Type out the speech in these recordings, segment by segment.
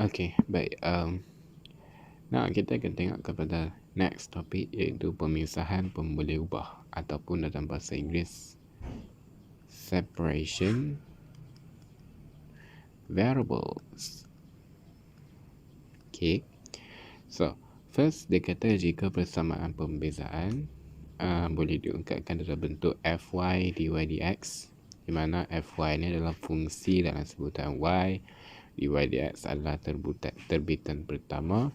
Okey, baik. Nah, kita akan tengok kepada next topik, iaitu pemisahan pemboleh ubah ataupun dalam bahasa Inggeris separation variables. Okay. So, first dia kata jika persamaan pembezaan boleh diungkapkan dalam bentuk fy dy dx, di mana fy ni adalah fungsi dalam sebutan y, dy dx adalah terbitan pertama,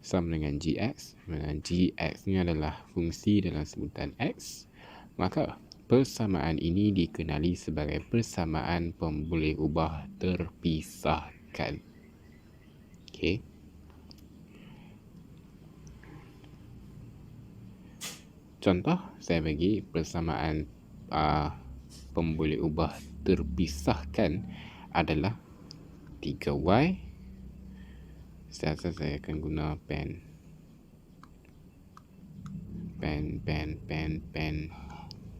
sama dengan gx, di mana gx ni adalah fungsi dalam sebutan x, maka persamaan ini dikenali sebagai persamaan pemboleh ubah terpisahkan. Okay. Contoh, saya bagi persamaan pemboleh ubah terpisahkan adalah 3y. Saya rasa saya akan guna pen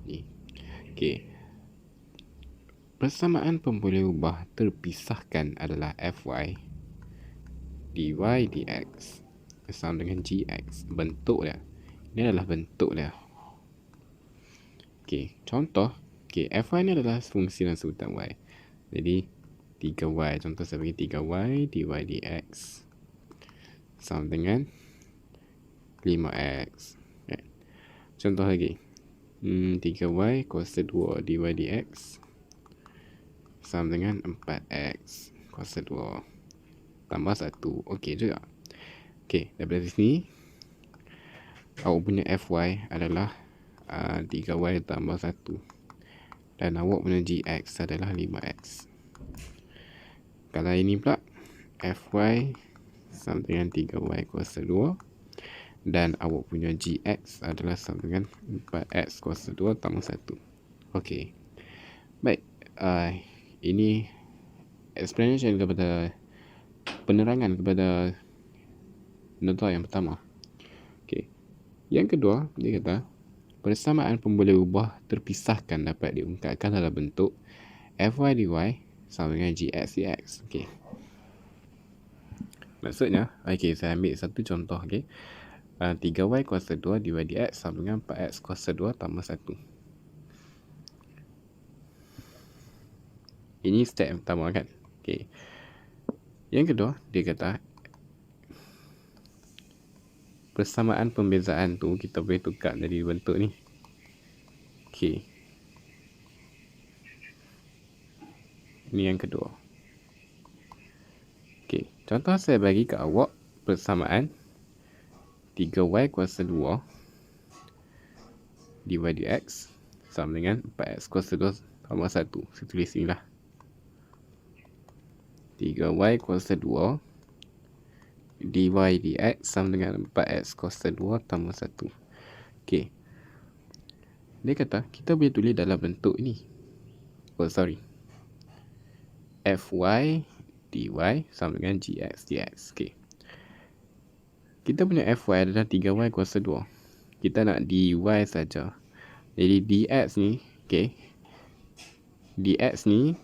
ni. Okey. Persamaan pemboleh ubah terpisahkan adalah fy dy dx sama dengan gx. Bentuk dia. Ini adalah bentuk dia. Okey, contoh. Okey, fy ni adalah fungsi dalam sebutan y. Jadi 3y, contoh saya bagi 3y dy dx sama dengan 5x. Contoh lagi, 3y kuasa 2 dy dx sama dengan 4x kuasa 2 tambah 1. Okey juga. Okey, daripada sini awak punya fy adalah 3y tambah 1, dan awak punya gx adalah 5x. Kalau ini pula fy sama dengan 3y kuasa 2, dan awak punya gx adalah sama dengan 4x kuasa 2 tambah 1. Okey. Baik, ini explanation kepada penerangan kepada nota yang pertama. Okey. Yang kedua, dia kata persamaan pemboleh ubah terpisahkan dapat diungkapkan dalam bentuk fy dy sama dengan gx dx. Okey. Maksudnya, okey, saya ambil satu contoh. Okey. 3y kuasa 2 dy dx sama dengan 4x kuasa 2 tambah 1. Ini step yang pertama kan. Okey. Yang kedua, dia kata persamaan pembezaan tu kita boleh tukar jadi bentuk ni. Okey. Ini yang kedua. Okey, contoh saya bagi kat awak persamaan 3y kuasa 2 dy dx sama dengan 4x kuasa 2 tambah 1. Saya tulis ni lah. 3y kuasa 2 dy dx sama dengan 4x kuasa 2 tambah 1. Okey. Dia kata kita boleh tulis dalam bentuk ni. Fy dy sama dengan gx dx. Okey. Kita punya fy adalah 3y kuasa 2. Kita nak dy saja. Jadi dx ni, okey. Dx ni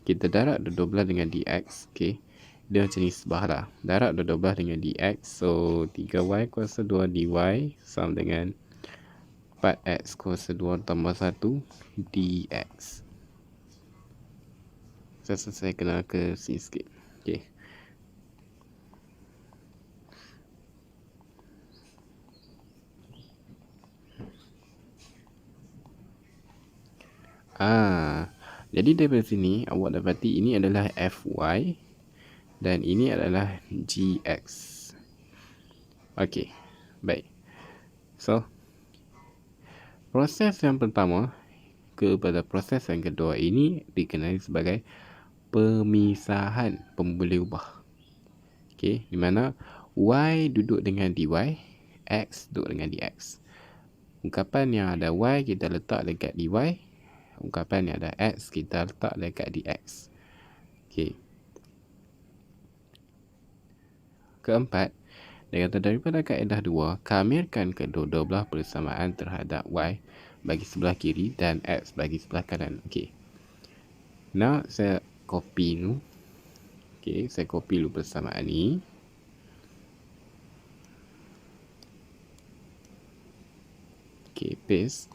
kita darab dua belah dengan dx, okey. Dia macam ni sebah lah. Darab dua belah dengan dx. So 3y kuasa 2 dy sama dengan 4x kuasa 2 tambah 1 dx. Saya kena ke sini sikit. Okey. Jadi daripada sini awak dapati ini adalah fy dan ini adalah gx. Okey. Baik. So, proses yang pertama kepada proses yang kedua ini dikenali sebagai pemisahan pemboleh ubah. Okey, di mana y duduk dengan dy, x duduk dengan dx. Ungkapan yang ada y kita letak dekat dy, ungkapan yang ada x kita letak dekat dx. Okey. Keempat, dia kata daripada kaedah 2, kamirkan kedua-dua belah persamaan terhadap y bagi sebelah kiri dan x bagi sebelah kanan. Okey. Now saya copy tu. Okay, saya copy dulu persamaan ni. Okay, paste.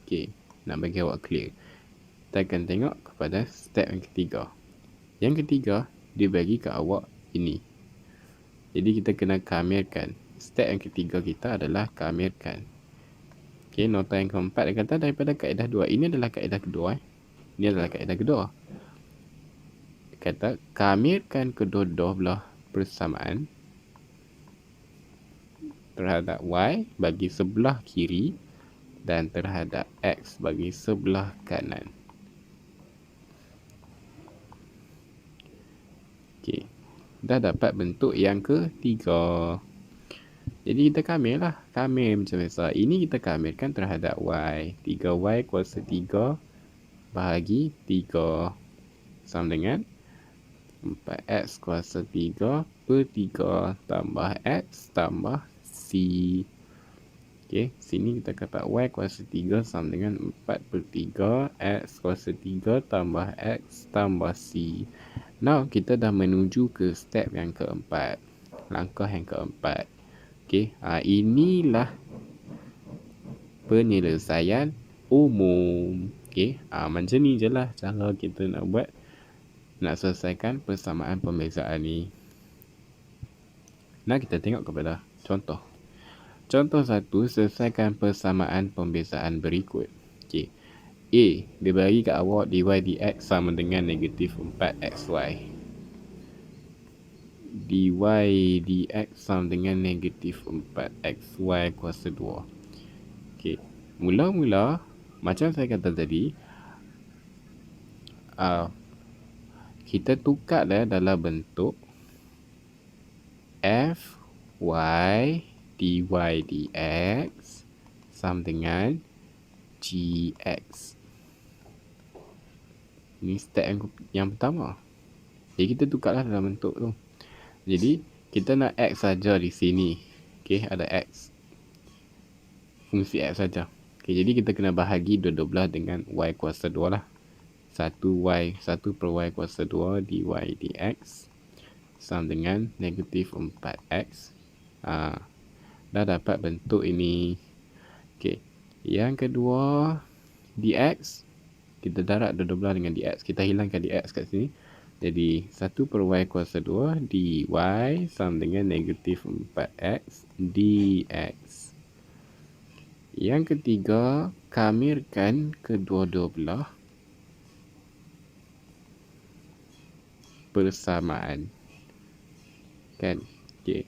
Okay, nak bagi awak clear. Kita akan tengok kepada step yang ketiga. Yang ketiga, dia bagi ke awak ini. Jadi kita kena kamirkan. Step yang ketiga kita adalah kamirkan. Okay, nota yang keempat dia kata daripada kaedah 2. Ini adalah kaedah kedua. Ini adalah kaedah kedua. Kata kamirkan kedua-dua belah persamaan terhadap Y bagi sebelah kiri dan terhadap X bagi sebelah kanan. Okey. Dah dapat bentuk yang ketiga. Jadi kita kamil lah. Kamil macam biasa. Ini kita kamilkan terhadap Y. 3Y kuasa 3 bahagi 3 sama dengan 4X kuasa 3 per 3 tambah X tambah C. Okay, sini kita kata Y kuasa 3 sama dengan 4 per 3 X kuasa 3 tambah X tambah C. Now, kita dah menuju ke step yang keempat. Langkah yang keempat. Okay, inilah penyelesaian umum. Okay, macam ni je lah cara kita nak buat, nak selesaikan persamaan pembezaan ni. Nah, kita tengok kepada contoh. Contoh 1, selesaikan persamaan pembezaan berikut. Okay. A, dia bagi kat awak dy dx sama dengan negatif 4xy. Dy dx sama dengan negatif 4xy kuasa 2. Okay. Mula-mula, macam saya kata tadi, kita tukar dah dalam bentuk Fy dy dx sama dengan gx. Ini step yang pertama. Jadi kita tukarlah dalam bentuk tu. Jadi kita nak x saja di sini. Okey, ada x. Fungsi x saja. Okey, jadi kita kena bahagi dua-dua belah dengan y kuasa 2 lah. 1 per y kuasa 2 dy dx sama dengan negatif 4x. Dah dapat bentuk ini. Okey. Yang kedua, dx. Kita darab dua-dua belah dengan dx. Kita hilangkan dx kat sini. Jadi 1 per y kuasa 2 dy sama dengan negatif 4x dx. Yang ketiga, kamirkan kedua-dua belah persamaan. Kan? Okey.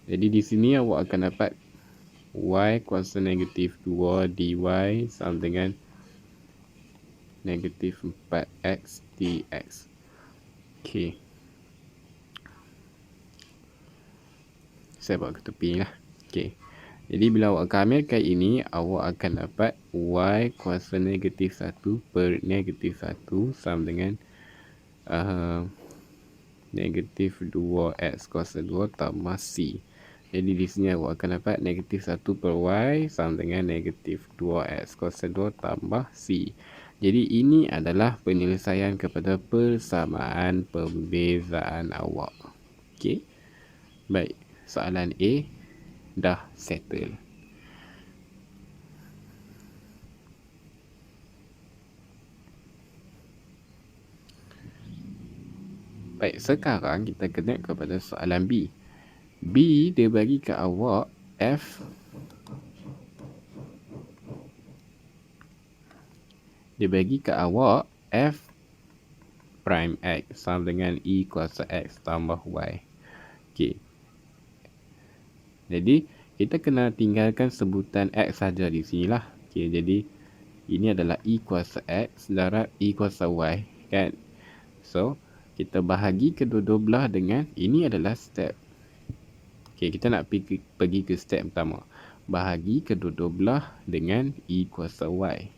Jadi di sini awak akan dapat y kuasa negatif 2 dy sama dengan negatif 4x dx. Okey. Saya bawa ke tepi lah. Okey. Jadi bila awak kamilkan ini, awak akan dapat y kuasa negatif 1 per negatif 1 sama dengan negatif 2x kuasa 2 tambah c. Jadi di sini awak akan dapat negatif 1 per y sama dengan negatif 2x kuasa 2 tambah c. Jadi ini adalah penyelesaian kepada persamaan pembezaan awak. Okey. Baik, soalan A dah settle. Baik, sekarang kita kena kepada soalan B. B dia bagi ke awak F. Dia bagi ke awak F prime X sama dengan E kuasa X tambah Y. Okey. Jadi, kita kena tinggalkan sebutan X saja di sini lah. Okey, jadi ini adalah E kuasa X darab E kuasa Y. Kan? So, kita bahagi kedua-dua belah dengan, ini adalah step. Okey, kita nak pergi ke step pertama. Bahagi kedua-dua belah dengan E kuasa Y.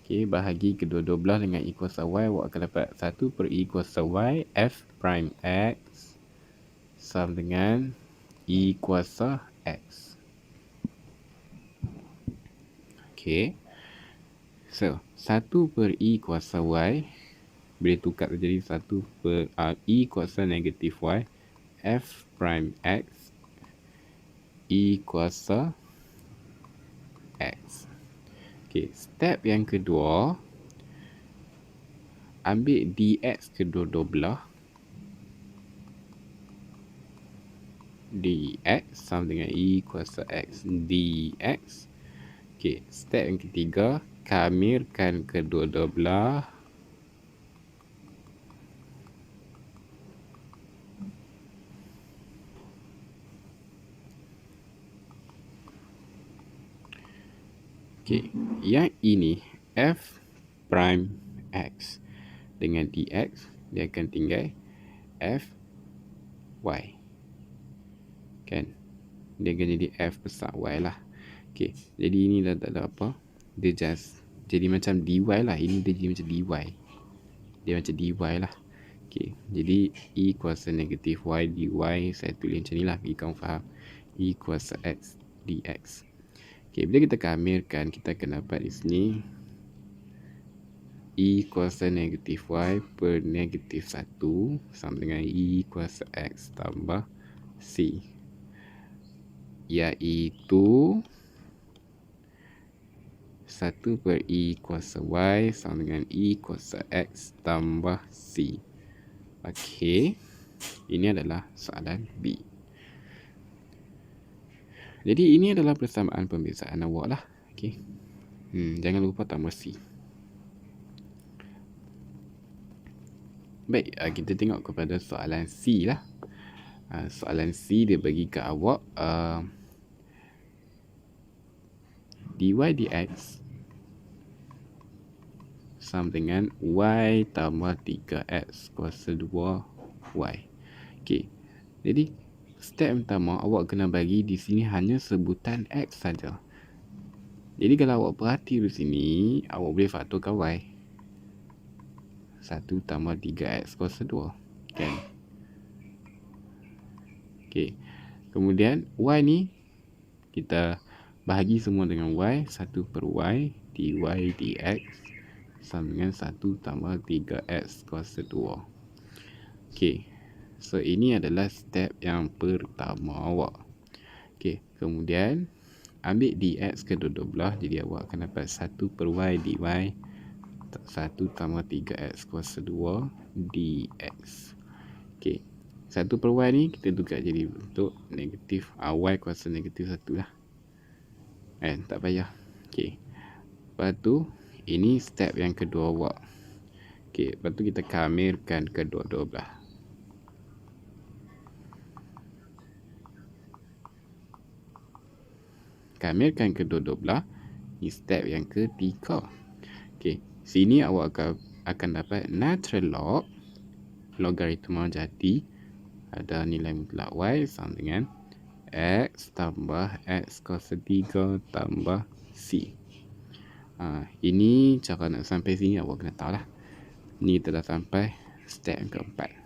Okey, bahagi kedua-dua belah dengan E kuasa Y, awak akan dapat 1 per E kuasa Y F prime X sama dengan E kuasa X. Okey. So, 1 per E kuasa Y boleh tukar jadi 1 per E kuasa negatif Y F prime X E kuasa X. Okay, step yang kedua, ambil dx kedua-dua belah. Dx sama dengan E kuasa X dx. Okay, step yang ketiga, kamirkan kedua-dua belah. Okay, yang ini F prime X dengan dx, dia akan tinggal F Y. Kan? Dia akan jadi F besar Y lah. Okay, jadi ini dah tak ada apa. Dia just jadi macam dy lah. Ini dia jadi macam dy. Dia macam dy lah. Okay, jadi E kuasa negatif Y dy, saya tulis macam ni lah, bagi kamu faham. E kuasa X dx. Okay, bila kita kamirkan, kita akan dapat di sini E kuasa negatif Y per negatif 1 sama dengan E kuasa X tambah C, iaitu 1 per E kuasa Y sama dengan E kuasa X tambah C. Okey, ini adalah soalan B. Jadi ini adalah persamaan pembezaan awak lah. Okey, jangan lupa tambah C. Baik, kita tengok kepada soalan C lah. Soalan C dia bagi ke awak dy dx sama dengan y tambah 3x kuasa 2y. Okey, jadi step pertama awak kena bagi di sini hanya sebutan x saja. Jadi kalau awak perhati di sini, awak boleh faktorkan y. 1 tambah 3x kuasa 2. Kan? Okey. Kemudian y ni kita bahagi semua dengan y. 1 per y dy dx sama dengan 1 tambah 3x kuasa 2. Okey. So ini adalah step yang pertama awak. Okey, kemudian ambil dx kedua-dua belah, jadi awak akan dapat 1 per y dy 1 tambah 3x kuasa 2 dx. Okey, 1 per y ni kita tukar jadi bentuk negatif y kuasa negatif 1 lah. Tak payah. Okey, lepas tu ini step yang kedua awak. Okey, lepas tu kita kamirkan kedua-dua belah. Kamirkan kedua-dua belah. Ini step yang ketiga. Okey, sini awak akan dapat natural log logaritma jati ada nilai mutlak y sama dengan x tambah x kuasa 3 tambah c. Ini cara nak sampai sini awak kena tahu lah. Ini telah sampai step yang keempat.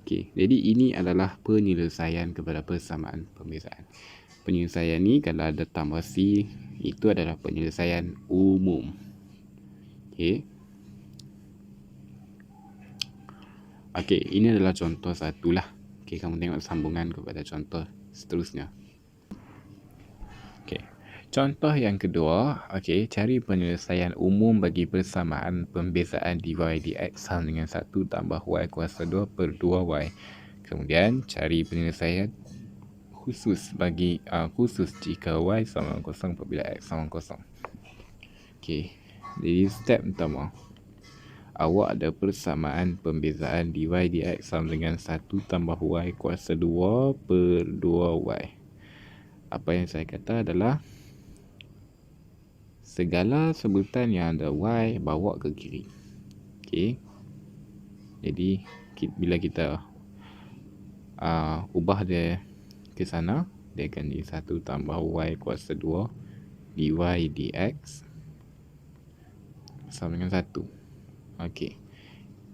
Okey, jadi ini adalah penyelesaian kepada persamaan pembezaan. Penyelesaian ni kalau ada tambah C, itu adalah penyelesaian umum. Okey. Okey, ini adalah contoh satu lah. Okey, kamu tengok sambungan kepada contoh seterusnya. Okey. Contoh yang kedua, okey, cari penyelesaian umum bagi persamaan pembezaan dy dx sama dengan 1 tambah y kuasa 2 per 2y. Kemudian cari penyelesaian khusus bagi khusus jika y sama 0 apabila x sama 0. Okey. Jadi step pertama, awak ada persamaan pembezaan dy dx sama dengan 1 tambah y kuasa 2 per 2y. Apa yang saya kata adalah segala sebutan yang ada y bawa ke kiri. Okey. Jadi bila kita ubah dia ke sana, dia akan jadi 1 tambah y kuasa 2 dy dx sama dengan 1. Okey,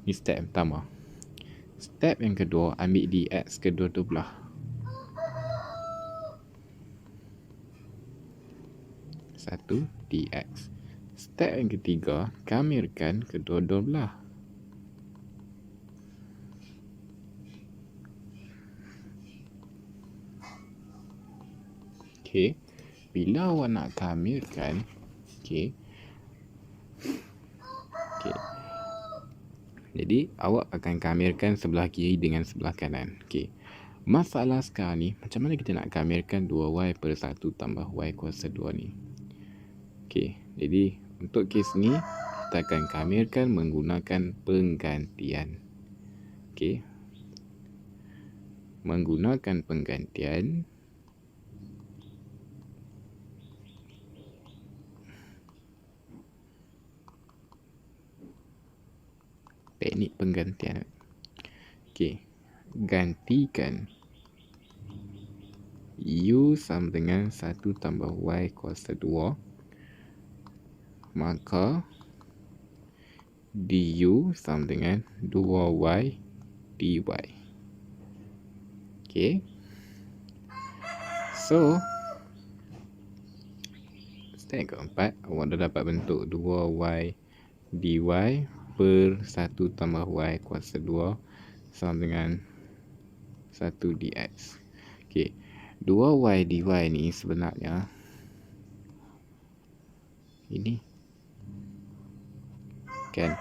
ini step pertama. Step yang kedua, ambil dx kedua-dua belah. Satu dx. Step yang ketiga, kamirkan kedua-dua belah. Okey. Bila awak nak kamirkan, okey. Okey. Jadi awak akan kamirkan sebelah kiri dengan sebelah kanan. Okey. Masalah sekarang ni, macam mana kita nak kamirkan 2y per 1 tambah y kuasa 2 ni? Okey. Jadi untuk kes ni, kita akan kamirkan menggunakan penggantian. Okey. Menggunakan penggantian, teknik penggantian. Okey. Gantikan u sama dengan 1 tambah y kuasa 2, maka du sama dengan 2y dy. Okey. So, step keempat, awak dah dapat bentuk 2y dy per 1 tambah y kuasa 2 sama dengan 1 dx. Okey. 2y dy ni sebenarnya ini. Kan?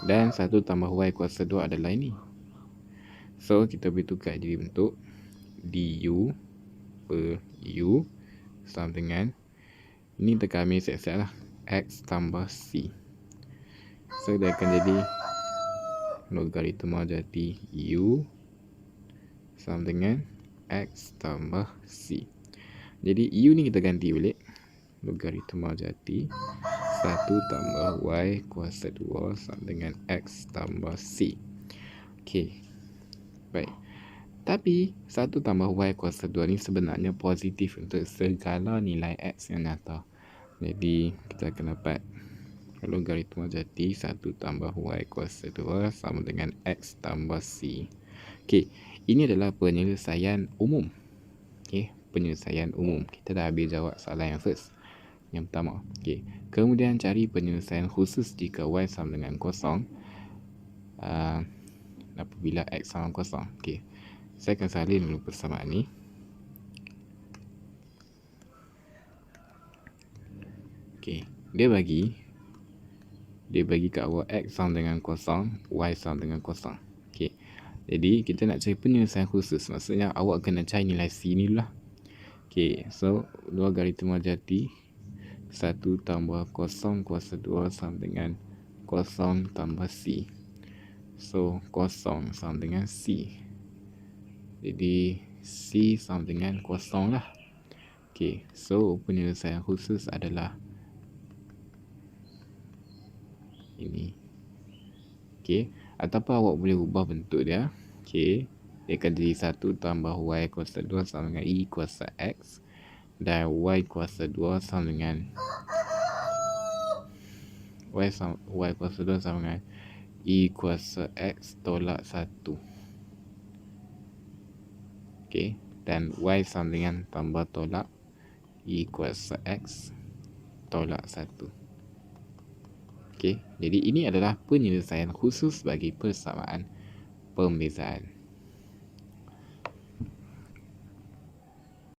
Dan 1 tambah y kuasa 2 adalah ini. So, kita boleh tukar jadi bentuk du per u sama dengan, ini tekan ambil siap-siap lah, x tambah c. So, dia akan jadi logaritma jadi u sama dengan x tambah c. Jadi u ni kita ganti balik, logaritma jadi 1 tambah y kuasa 2 sama dengan x tambah c. Okey. Baik. Tapi 1 tambah y kuasa 2 ni sebenarnya positif untuk segala nilai x yang nyata. Jadi kita akan dapat logaritma jadi 1 tambah y kuasa 2 sama dengan x tambah c. Okey, ini adalah penyelesaian umum. Okey, penyelesaian umum. Kita dah habis jawab soalan yang first, yang pertama. Okey, kemudian cari penyelesaian khusus jika y sama dengan kosong apabila x sama kosong. Okey, saya akan salin dulu persamaan ni. Okey, dia bagi kat awak x sama dengan kosong, y sama dengan kosong. Okey, jadi kita nak cari penyelesaian khusus, maksudnya awak kena cari nilai c ni dulu lah. Okey, so logaritma jadi 1 tambah kosong kuasa 2 sama dengan kosong tambah c. So, kosong sama dengan c. Jadi, c sama dengan kosong lah. Okey, so penyelesaian khusus adalah ini. Okey, ataupun awak boleh ubah bentuk dia. Okey, dia akan jadi 1 tambah y kuasa 2 sama dengan e kuasa x, dan y kuasa 2 sama dengan y kuasa 2 sama dengan e kuasa x tolak 1. Okey, dan y sama dengan tambah tolak e kuasa x tolak 1. Okey, jadi ini adalah penyelesaian khusus bagi persamaan pembezaan.